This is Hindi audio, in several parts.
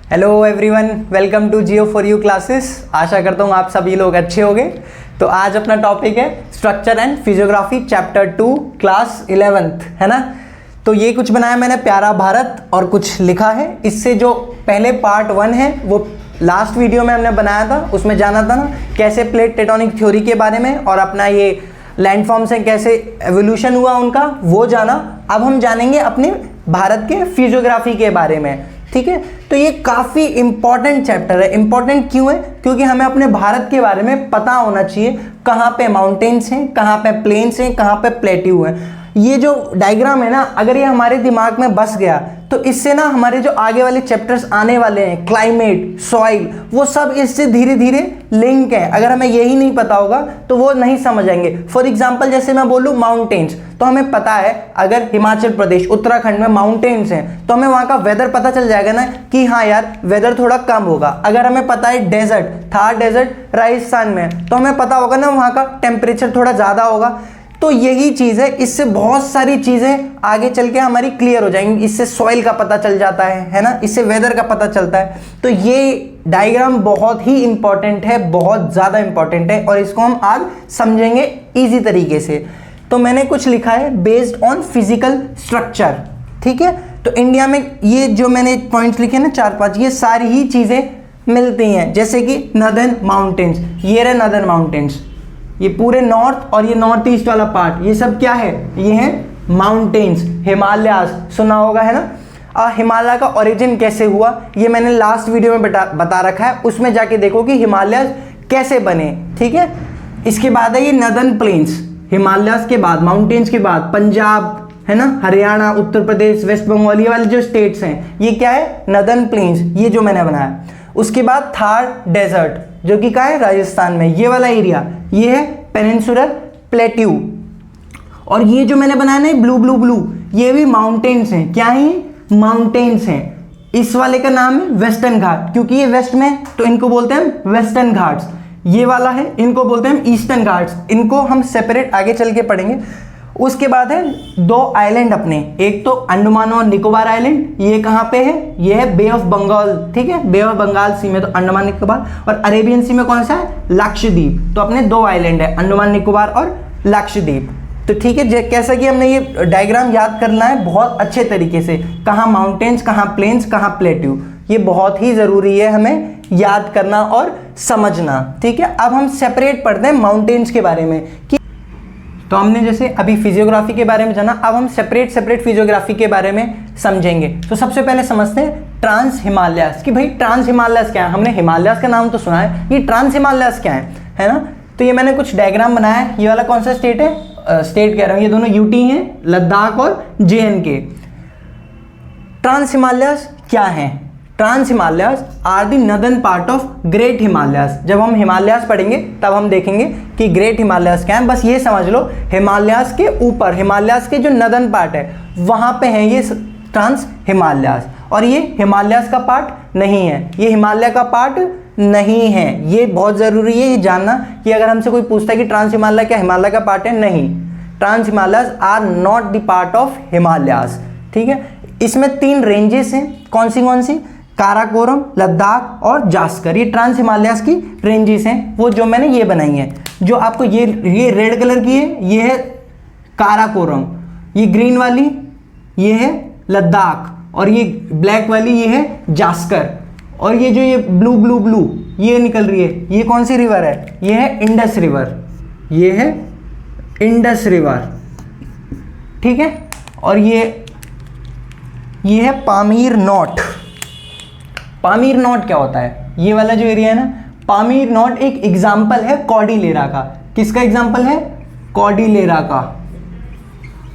Hello everyone, welcome to Jio for you classes. आशा करता हूँ आप सभी लोग अच्छे होंगे। तो आज अपना टॉपिक है structure and physiography chapter 2 class 11th, है ना। तो ये कुछ बनाया मैंने प्यारा भारत और कुछ लिखा है। इससे जो पहले पार्ट 1 है वो लास्ट वीडियो में हमने बनाया था, उसमें जाना था ना कैसे प्लेट टेक्टोनिक थ्योरी के बारे में और अपना ये लैंडफॉर्म से कैसे एवोल्यूशन हुआ उनका, वो जाना। अब हम जानेंगे अपने भारत के फिजियोग्राफी के बारे में, ठीक है। तो ये काफ़ी इंपॉर्टेंट चैप्टर है। इंपॉर्टेंट क्यों है? क्योंकि हमें अपने भारत के बारे में पता होना चाहिए, कहाँ पे माउंटेन्स हैं, कहाँ पे प्लेन्स हैं, कहाँ पे प्लेट्यू हैं। ये जो डायग्राम है ना, अगर ये हमारे दिमाग में बस गया तो इससे ना हमारे जो आगे वाले चैप्टर्स आने वाले हैं, क्लाइमेट, सॉइल, वो सब इससे धीरे धीरे लिंक है। अगर हमें यही नहीं पता होगा तो वो नहीं समझ आएंगे। फॉर एग्जांपल जैसे मैं बोलूँ माउंटेन्स, तो हमें पता है अगर हिमाचल प्रदेश उत्तराखंड में माउंटेन्स हैं तो हमें वहाँ का वेदर पता चल जाएगा ना कि हाँ यार वेदर थोड़ा कम होगा। अगर हमें पता है डेजर्ट, थार डेजर्ट राजस्थान में, तो हमें पता होगा ना वहाँ का टेम्परेचर थोड़ा ज़्यादा होगा। तो यही चीज़ है, इससे बहुत सारी चीज़ें आगे चल के हमारी क्लियर हो जाएंगी। इससे सॉइल का पता चल जाता है ना, इससे वेदर का पता चलता है। तो ये डायग्राम बहुत ही इंपॉर्टेंट है, बहुत ज़्यादा इंपॉर्टेंट है और इसको हम आज समझेंगे इजी तरीके से। तो मैंने कुछ लिखा है बेस्ड ऑन फिजिकल स्ट्रक्चर, ठीक है। तो इंडिया में ये जो मैंने पॉइंट्स लिखे ना 4-5, ये सारी ही चीज़ें मिलती हैं। जैसे कि नदर्न माउंटेन्स, ये रहे नदर्न माउंटेन्स, ये पूरे नॉर्थ और ये नॉर्थ ईस्ट वाला पार्ट, ये सब क्या है? ये है माउंटेन्स, हिमालयास, सुना होगा, है ना। हिमालय का ओरिजिन कैसे हुआ ये मैंने लास्ट वीडियो में बता रखा है, उसमें जाके देखो कि हिमालयास कैसे बने, ठीक है। इसके बाद है ये नदर्न प्लेन्स, हिमालयास के बाद, माउंटेन्स के बाद पंजाब, है ना, हरियाणा, उत्तर प्रदेश, वेस्ट बंगाल, ये वाले जो स्टेट्स हैं ये क्या है? नदर्न प्लेन्स, ये जो मैंने बनाया। उसके बाद थार डेजर्ट जो कि कहाँ है? राजस्थान में, ये वाला एरिया, ये है पेनिनसुलर प्लेट्यू। और ये जो मैंने बनाया ना ब्लू ब्लू ब्लू, ये भी माउंटेन्स हैं। क्या है? माउंटेन्स हैं। इस वाले का नाम है वेस्टर्न घाट, क्योंकि ये वेस्ट में तो इनको बोलते हैं वेस्टर्न घाट्स। ये वाला है, इनको बोलते हैं ईस्टर्न घाट्स। इनको हम सेपरेट आगे चल के पढ़ेंगे। उसके बाद है 2 आइलैंड अपने, एक तो अंडमान और निकोबार आइलैंड, ये कहाँ पे है? ये है बे ऑफ बंगाल, ठीक है। बे ऑफ बंगाल सी में तो अंडमान निकोबार, और अरेबियन सी में कौन सा है? लक्षद्वीप। तो अपने 2 आइलैंड है, अंडमान निकोबार और लक्षद्वीप। तो ठीक है, कैसा कि हमने ये डायग्राम याद करना है बहुत अच्छे तरीके से, कहाँ माउंटेन्स, कहाँ प्लेन्स, कहाँ प्लेट्यू, ये बहुत ही ज़रूरी है हमें याद करना और समझना, ठीक है। अब हम सेपरेट पढ़ते हैं माउंटेन्स के बारे में कि तो हमने जैसे अभी फिजियोग्राफी के बारे में जाना, अब हम सेपरेट फिजियोग्राफी के बारे में समझेंगे। तो सबसे पहले समझते हैं ट्रांस हिमालयास, कि भाई ट्रांस हिमालयास क्या है। हमने हिमालयास का नाम तो सुना है, ये ट्रांस हिमालयास क्या है ना। तो ये मैंने कुछ डायग्राम बनाया है। ये वाला कौन सा स्टेट है? स्टेट कह रहा हूँ, ये दोनों यूटी हैं, लद्दाख और JNK। ट्रांस हिमालयास क्या है? Trans Himalayas are the northern part of great Himalayas. जब हम हिमालयास पढ़ेंगे तब हम देखेंगे कि ग्रेट हिमालयास क्या है। बस ये समझ लो, हिमालयास के ऊपर, हिमालयास के जो नदर्न पार्ट है वहाँ पे है ये ट्रांस हिमालयास। और ये हिमालयास का पार्ट नहीं है, ये हिमालय का पार्ट नहीं है। ये बहुत ज़रूरी है ये जानना कि अगर हमसे कोई पूछता है कि ट्रांस हिमालय क्या हिमालय का पार्ट है, नहीं, trans Himalayas are not the part of Himalayas, ठीक है। इसमें 3 रेंजेस हैं, कौन सी? काराकोरम, लद्दाख और जास्कर। ये ट्रांस हिमालयास की रेंजेस हैं, वो जो मैंने ये बनाई है। जो आपको ये रेड कलर की है ये है काराकोरम, ये ग्रीन वाली ये है लद्दाख, और ये ब्लैक वाली ये है जास्कर। और ये जो ये ब्लू ब्लू ब्लू ये निकल रही है, ये कौन सी रिवर है? ये है इंडस रिवर, ये है इंडस रिवर, ठीक है। और ये है पामीर नॉट। पामीर नॉट क्या होता है? ये वाला जो एरिया है ना, पामीर नॉट एक एग्जाम्पल है कॉर्डिलेरा का। किसका एग्जाम्पल है? कॉर्डिलेरा का।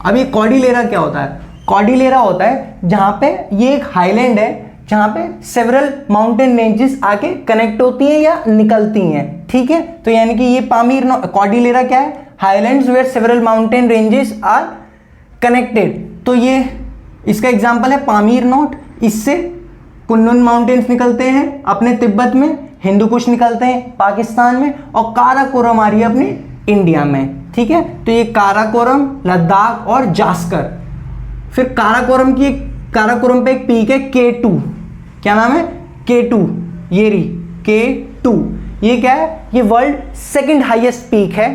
अब ये कॉर्डिलेरा क्या होता है? कॉर्डिलेरा होता है जहाँ पे ये एक हाईलैंड है जहाँ पे सेवरल माउंटेन रेंजेस आके कनेक्ट होती हैं या निकलती हैं, ठीक है। तो यानी कि ये पामीर नॉट, कॉर्डिलेरा क्या है? Highlands where several mountain ranges are connected. तो ये इसका एग्जाम्पल है पामीर नॉट। इससे कुनलुन माउंटेन्स निकलते हैं अपने तिब्बत में, हिंदू कुश निकलते हैं पाकिस्तान में, और काराकोरम आ रही है अपने इंडिया में, ठीक है। तो ये काराकोरम, लद्दाख और जास्कर। फिर काराकोरम पे एक पीक है K2, क्या नाम है? K2, ये रही K2, ये क्या है, ये वर्ल्ड सेकंड हाईएस्ट पीक है,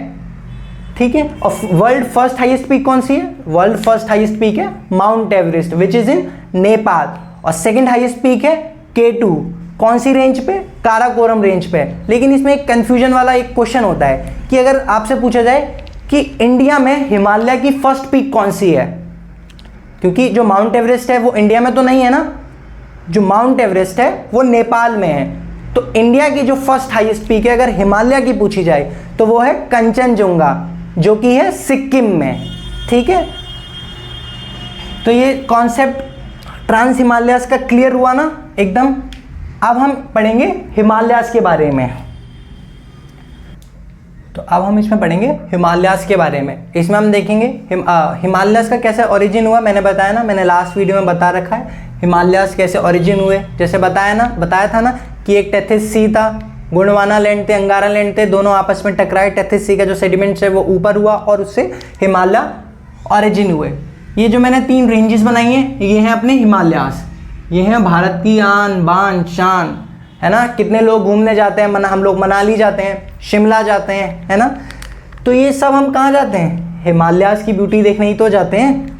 ठीक है। और वर्ल्ड फर्स्ट हाईएस्ट पीक कौन सी है, वर्ल्ड फर्स्ट हाईएस्ट पीक है mount Everest which is in Nepal, और सेकंड हाईएस्ट पीक है K2, कौन सी रेंज पे, काराकोरम रेंज पे। लेकिन इसमें एक कंफ्यूजन वाला एक क्वेश्चन होता है कि अगर आपसे पूछा जाए कि इंडिया में हिमालय की फर्स्ट पीक कौन सी है, क्योंकि जो माउंट एवरेस्ट है वो इंडिया में तो नहीं है ना, जो माउंट एवरेस्ट है वो नेपाल में है, तो इंडिया की जो फर्स्ट हाईएस्ट पीक है अगर हिमालय की पूछी जाए तो वो है कंचनजुंगा, जो कि है सिक्किम में, ठीक है। तो ये कॉन्सेप्ट ट्रांस हिमालयास का क्लियर हुआ ना एकदम। अब हम पढ़ेंगे हिमालयास के बारे में, तो अब हम इसमें पढ़ेंगे हिमालयास के बारे में। इसमें हम देखेंगे हिमालयास का कैसे ओरिजिन हुआ, मैंने बताया ना, मैंने लास्ट वीडियो में बता रखा है हिमालयास कैसे ओरिजिन हुए। जैसे बताया था ना कि एक टेथिस सी था, गोंडवाना लैंड थे, अंगारा लैंड थे, दोनों आपस में टकराए, टेथिस सी का जो सेडिमेंट्स है वो ऊपर हुआ और उससे हिमालय ओरिजिन हुए। ये जो मैंने 3 रेंजेस बनाई हैं ये हैं अपने हिमालयास, ये हैं भारत की आन बान शान, है ना। कितने लोग घूमने जाते हैं, हम लोग मनाली जाते हैं, शिमला जाते हैं, है ना। तो ये सब हम कहाँ जाते हैं, हिमालयास की ब्यूटी देखने ही तो जाते हैं।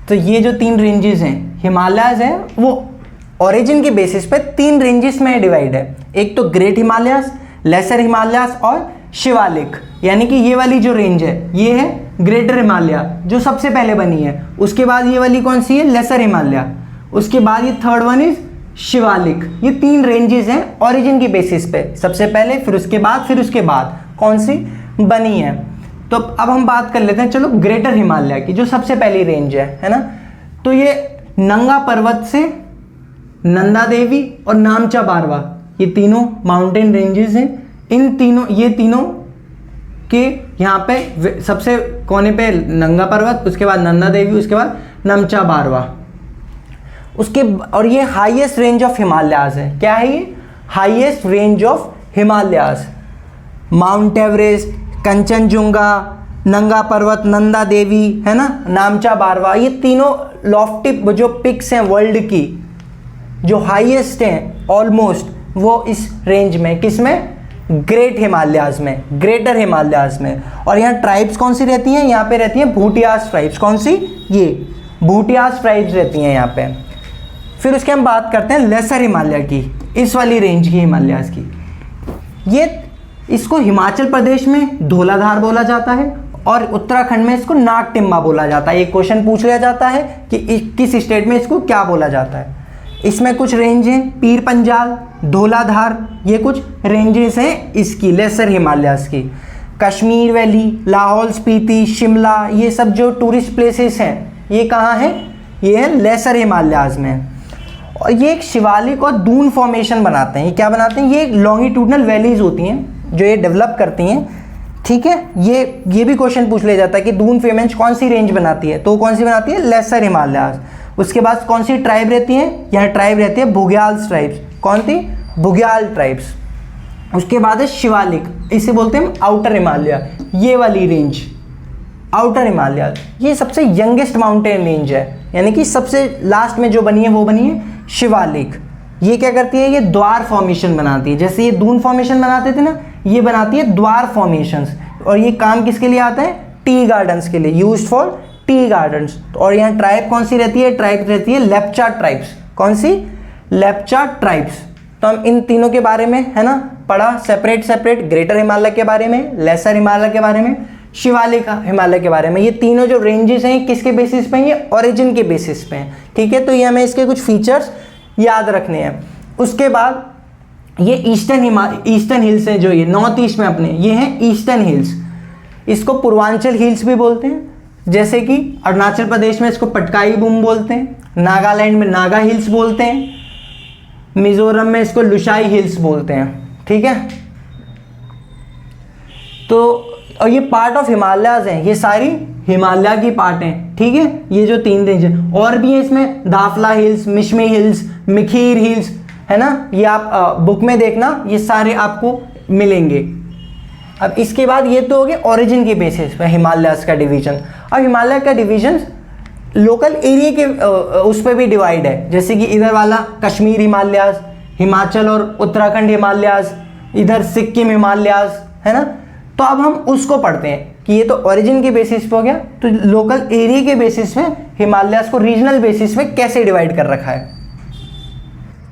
तो ये जो 3 रेंजेस हैं हिमालयास हैं वो ओरिजिन के बेसिस पे 3 रेंजेस में डिवाइड है। एक तो ग्रेट हिमालयास, लेसर हिमालयास और शिवालिक, यानी कि ये वाली जो रेंज है ये है ग्रेटर हिमालय जो सबसे पहले बनी है, उसके बाद ये वाली कौन सी है, लेसर हिमालय, उसके बाद ये थर्ड वन इज शिवालिक। ये 3 रेंजेस हैं ओरिजिन की बेसिस पे, सबसे पहले फिर उसके बाद कौन सी बनी है। तो अब हम बात कर लेते हैं चलो ग्रेटर हिमालय की, जो सबसे पहली रेंज है ना। तो ये नंगा पर्वत से नंदा देवी और नामचा बारवा, ये तीनों माउंटेन रेंजेस हैं। ये तीनों के यहाँ पे सबसे कोने पे नंगा पर्वत, उसके बाद नंदा देवी, उसके बाद नामचा बारवा, और ये हाईएस्ट रेंज ऑफ हिमालयास है। क्या है ये, highest range of Himalayas. Mount Everest, Kanchenjunga, नंगा पर्वत, नंदा देवी, है ना, नामचा बारवा, ये तीनों लॉफ्टी जो पिक्स हैं वर्ल्ड की, जो हाईएस्ट हैं ऑलमोस्ट, वो इस रेंज में, किसमें, ग्रेट हिमालयास में, ग्रेटर हिमालयास में। और यहाँ ट्राइब्स कौन सी रहती हैं, यहाँ पे रहती हैं भूटियास ट्राइब्स। कौन सी, ये भूटियास ट्राइब्स रहती हैं यहाँ पे। फिर उसके हम बात करते हैं लेसर हिमालय की, इस वाली रेंज की हिमालयास की। ये इसको हिमाचल प्रदेश में धौलाधार बोला जाता है और उत्तराखंड में इसको नागटिम्बा बोला जाता है। एक क्वेश्चन पूछ लिया जाता है कि किस स्टेट में इसको क्या बोला जाता है। इसमें कुछ रेंज हैं, पीर पंजाल, धौलाधार, ये कुछ रेंजेस हैं इसकी लेसर हिमालयास की। कश्मीर वैली, लाहौल स्पीति, शिमला, ये सब जो टूरिस्ट प्लेसेस हैं ये कहाँ हैं, ये है लेसर हिमालयास में। और ये एक शिवालिक और दून फॉर्मेशन बनाते हैं। ये क्या बनाते हैं, ये लॉन्गिट्यूडनल वैलीज होती हैं जो ये डेवलप करती हैं, ठीक है। ये भी क्वेश्चन पूछ लिया जाता है कि दून फॉर्मेशन कौन सी रेंज बनाती है, तो कौन सी बनाती है, लेसर हिमालयास। उसके बाद कौन सी ट्राइब रहती है, यहाँ ट्राइब रहती है बुग्याल ट्राइब्स। कौन थी, बुग्याल ट्राइब्स। उसके बाद है शिवालिक, इसे बोलते हैं आउटर हिमालय, ये वाली रेंज आउटर हिमालय। ये सबसे यंगेस्ट माउंटेन रेंज है, यानी कि सबसे लास्ट में जो बनी है वो बनी है शिवालिक। ये क्या करती है, ये द्वार फॉर्मेशन बनाती है। जैसे ये दून फॉर्मेशन बनाते थे ना, ये बनाती है द्वार फॉर्मेशंस। और ये काम किसके लिए आता है, टी गार्डन्स के लिए, यूज्ड फॉर टी गार्डन्स। और यहाँ ट्राइब कौन सी रहती है, ट्राइब रहती है लेप्चा ट्राइब्स। कौन सी, लेप्चा ट्राइब्स। तो हम इन तीनों के बारे में, है ना, पढ़ा सेपरेट, ग्रेटर हिमालय के बारे में, लेसर हिमालय के बारे में, शिवालिक हिमालय के बारे में। ये तीनों जो रेंजेस हैं किसके बेसिस पे हैं, ये ओरिजिन के बेसिस पे हैं, ठीक है। तो ये हमें इसके कुछ फीचर्स याद रखने हैं। उसके बाद ये ईस्टर्न हिल्स हैं, जो ये नॉर्थ ईस्ट में अपने, ये हैं ईस्टर्न हिल्स। इसको पूर्वांचल हिल्स भी बोलते हैं, जैसे कि अरुणाचल प्रदेश में इसको पटकाई बूम बोलते हैं, नागालैंड में नागा हिल्स बोलते हैं, मिजोरम में इसको लुशाई हिल्स बोलते हैं, ठीक है। तो और ये पार्ट ऑफ हिमालयाज हैं, ये सारी हिमालय की पार्ट हैं, ठीक है। ये जो 3 रेंज हैं और भी है इसमें, Dafla hills, Mishmi hills, Mikir hills, है ना। ये आप बुक में देखना, ये सारे आपको मिलेंगे। अब इसके बाद ये तो हो गए ओरिजिन के बेसिस पे हिमालयाज का डिवीजन। अब हिमालय का डिवीजन लोकल एरिया के उस पर भी डिवाइड है, जैसे कि इधर वाला कश्मीर हिमालयाज, हिमाचल और उत्तराखंड हिमालयाज, इधर सिक्किम हिमालयाज, है ना। तो अब हम उसको पढ़ते हैं कि ये तो ओरिजिन के बेसिस पे हो गया, तो लोकल एरिया के बेसिस पे हिमालयाज को रीजनल बेसिस पे कैसे डिवाइड कर रखा है।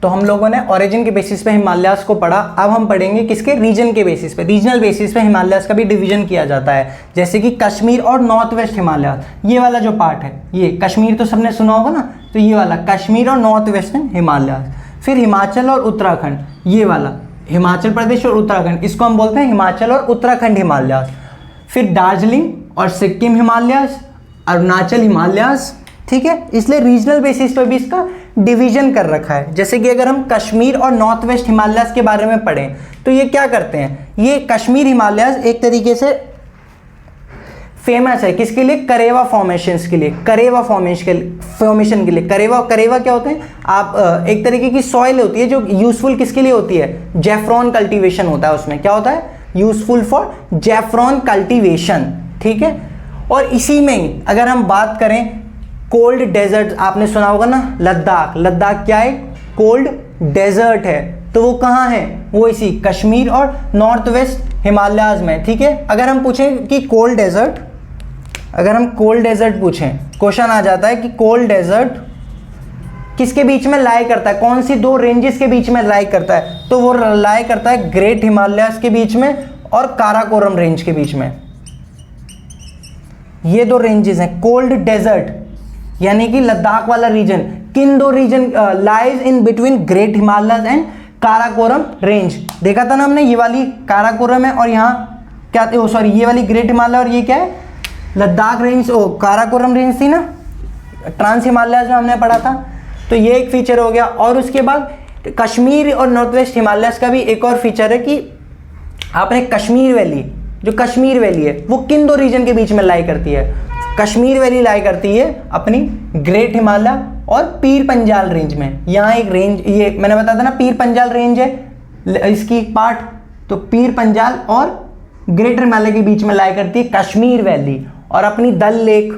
तो हम लोगों ने ओरिजिन के बेसिस पे हिमालयाज को पढ़ा, अब हम पढ़ेंगे किसके, रीजन के बेसिस पे। रीजनल बेसिस पे हिमालयाज का भी डिवीजन किया जाता है, जैसे कि कश्मीर और नॉर्थ वेस्ट हिमालयाज, ये वाला जो पार्ट है, ये कश्मीर तो सबने सुना होगा ना, तो ये वाला कश्मीर और नॉर्थ वेस्टर्न हिमालयाज। फिर हिमाचल और उत्तराखंड, ये वाला हिमाचल प्रदेश और उत्तराखंड, इसको हम बोलते हैं हिमाचल और उत्तराखंड हिमालयाज। फिर दार्जिलिंग और सिक्किम हिमालयाज, अरुणाचल हिमालयाज, ठीक है। इसलिए रीजनल बेसिस पे भी इसका डिवीजन कर रखा है। जैसे कि अगर हम कश्मीर और नॉर्थ वेस्ट हिमालयाज के बारे में पढ़ें तो ये क्या करते हैं, ये कश्मीर हिमालयाज एक तरीके से फेमस है किसके लिए, करेवा फॉर्मेशंस के लिए, करेवा फॉर्मेशन के लिए। करेवा क्या होते हैं, आप एक तरीके की सॉइल होती है जो यूजफुल किसके लिए होती है, जेफ्रॉन कल्टीवेशन होता है उसमें, क्या होता है, यूजफुल फॉर जेफ्रॉन कल्टीवेशन, ठीक है। और इसी में ही अगर हम बात करें कोल्ड डेजर्ट, आपने सुना होगा ना, लद्दाख क्या है, कोल्ड डेजर्ट है, तो वो कहाँ है, वो इसी कश्मीर और नॉर्थ वेस्ट हिमालयाज में, ठीक है। अगर हम पूछें कि कोल्ड डेजर्ट, अगर हम कोल्ड डेजर्ट पूछें, क्वेश्चन आ जाता है कि कोल्ड डेजर्ट किसके बीच में लाई करता है, कौन सी दो रेंजेस के बीच में लाई करता है, तो वो लाई करता है ग्रेट हिमालयाज के बीच में और काराकोरम रेंज के बीच में। ये दो रेंजेस हैं कोल्ड डेजर्ट, यानी कि लद्दाख वाला रीजन, किन दो reason lies in between great Himalayas and Karakoram range. देखा था ना हमने, ये वाली काराकोरम है और यहाँ क्या, सॉरी ये वाली ग्रेट हिमालय और ये क्या है, लद्दाख रेंज, काराकोरम रेंज थी ना, ट्रांस हिमालयाज में हमने पढ़ा था। तो ये एक फीचर हो गया। और उसके बाद कश्मीर और नॉर्थ वेस्ट हिमालयाज का भी एक और फीचर है कि आपने कश्मीर वैली, जो कश्मीर वैली है वो किन दो रीजन के बीच में लाई करती है, कश्मीर वैली लाई करती है अपनी ग्रेट हिमालय और पीर पंजाल रेंज में। यहाँ एक रेंज, ये मैंने बताया था ना, पीर पंजाल रेंज है इसकी पार्ट, तो पीर पंजाल और ग्रेटर हिमालय के बीच में लाई करती है कश्मीर वैली। और अपनी डल लेक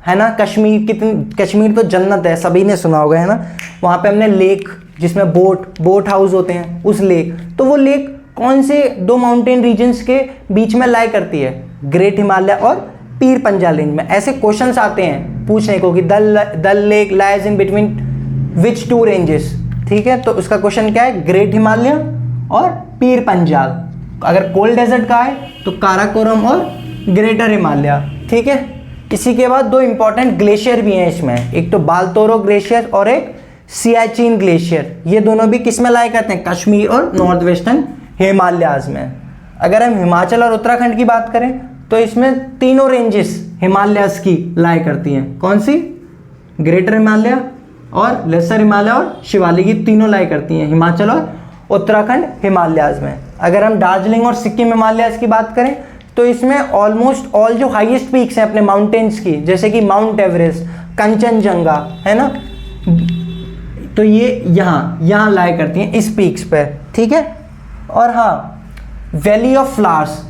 है ना, कश्मीर तो जन्नत है, सभी ने सुना होगा, है ना। वहाँ पे हमने लेक जिसमें बोट हाउस होते हैं, उस लेक, तो वो लेक कौन से दो माउंटेन रीजन्स के बीच में लाई करती है, ग्रेट हिमालय और पीर पंजाल रेंज में। ऐसे क्वेश्चंस आते हैं पूछने को कि Dal lake lies in between which two ranges, ठीक है। तो उसका क्वेश्चन क्या है, ग्रेट हिमालय और पीर पंजाल। अगर कोल्ड डेजर्ट का है तो काराकोरम और ग्रेटर हिमालय, ठीक है। इसी के बाद दो इंपॉर्टेंट ग्लेशियर भी हैं इसमें, एक तो बालतोरो ग्लेशियर और एक सियाचिन ग्लेशियर। ये दोनों भी किस में लाई करते हैं, कश्मीर और नॉर्थ वेस्टर्न हिमालयाज में। अगर हम हिमाचल और उत्तराखंड की बात करें तो इसमें तीनों रेंजेस हिमालयाज की लाई करती हैं, कौन सी, ग्रेटर हिमालय और लेसर हिमालय और शिवालिक, ये तीनों लाई करती हैं हिमाचल और उत्तराखंड हिमालयाज में। अगर हम दार्जिलिंग और सिक्किम हिमालयाज की बात करें तो इसमें ऑलमोस्ट ऑल जो हाईएस्ट पीक्स हैं अपने माउंटेन्स की, जैसे कि माउंट एवरेस्ट, कंचनजंगा, है ना, तो ये यहाँ लाई करती हैं इस पीक्स पे, ठीक है। और हाँ, वैली ऑफ फ्लावर्स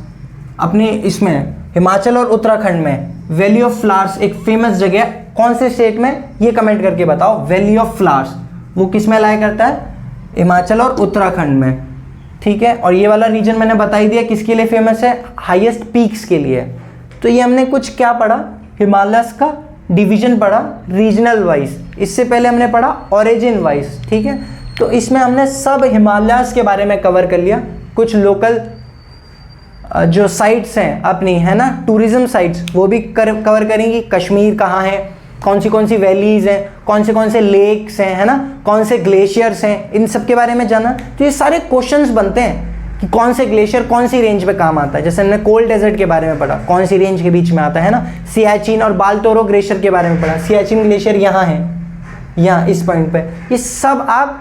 अपने इसमें हिमाचल और उत्तराखंड में वैली ऑफ फ्लावर्स एक फेमस जगह, कौन से स्टेट में, ये कमेंट करके बताओ। वैली ऑफ फ्लावर्स वो किस में लाई करता है, हिमाचल और उत्तराखंड में, ठीक है। और ये वाला रीजन मैंने बता ही दिया किसके लिए फेमस है, हाईएस्ट पीक्स के लिए। तो ये हमने कुछ क्या पढ़ा, हिमालयस का डिवीजन पढ़ा रीजनल वाइज, इससे पहले हमने पढ़ा ओरिजिन वाइज, ठीक है। तो इसमें हमने सब हिमालयाज के बारे में कवर कर लिया। कुछ लोकल जो साइट्स हैं अपनी, है ना, टूरिज्म साइट्स, वो भी कवर करेंगी। कश्मीर कहाँ है, कौन सी वैलीज हैं, कौन से लेक्स हैं, है ना, कौन से ग्लेशियर्स हैं, इन सब के बारे में जाना। तो ये सारे क्वेश्चंस बनते हैं कि कौन से ग्लेशियर कौन सी रेंज पे काम आता है। जैसे हमने कोल्ड डेजर्ट के बारे में पढ़ा, कौन सी रेंज के बीच में आता है ना। सियाचिन और बालतोरो ग्लेशियर के बारे में पढ़ा, सियाचिन ग्लेशियर यहाँ है, यहाँ इस पॉइंट पे। ये सब आप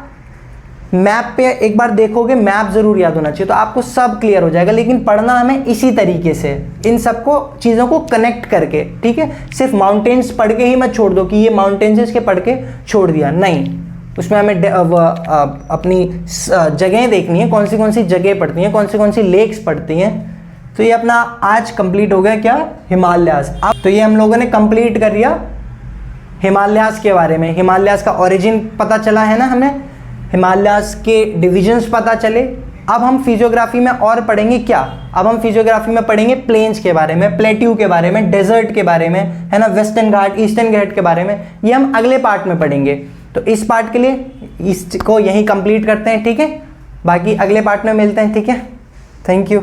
मैप पे एक बार देखोगे, मैप जरूर याद होना चाहिए, तो आपको सब क्लियर हो जाएगा। लेकिन पढ़ना हमें इसी तरीके से, इन सबको चीज़ों को कनेक्ट करके, ठीक है। सिर्फ माउंटेन्स पढ़ के ही मत छोड़ दो कि ये माउंटेन्स इसके पढ़ के छोड़ दिया, नहीं। उसमें हमें अपनी जगहें देखनी है, कौन सी जगह पड़ती हैं, कौन सी लेक्स पड़ती हैं। तो ये अपना आज कंप्लीट हो गया क्या, हिमालयाज। अब तो ये हम लोगों ने कंप्लीट कर लिया हिमालयाज के बारे में। हिमालयाज का ओरिजिन पता चला है ना हमें, हिमालयाज़ के डिविजन्स पता चले। अब हम फिजियोग्राफी में और पढ़ेंगे क्या, अब हम फिजियोग्राफी में पढ़ेंगे प्लेन्स के बारे में, प्लेट्यू के बारे में, डेजर्ट के बारे में, है ना, वेस्टर्न घाट, ईस्टर्न घाट के बारे में, ये हम अगले पार्ट में पढ़ेंगे। तो इस पार्ट के लिए इसको यहीं कंप्लीट करते हैं, ठीक है, बाकी अगले पार्ट में मिलते हैं, ठीक है। Thank you.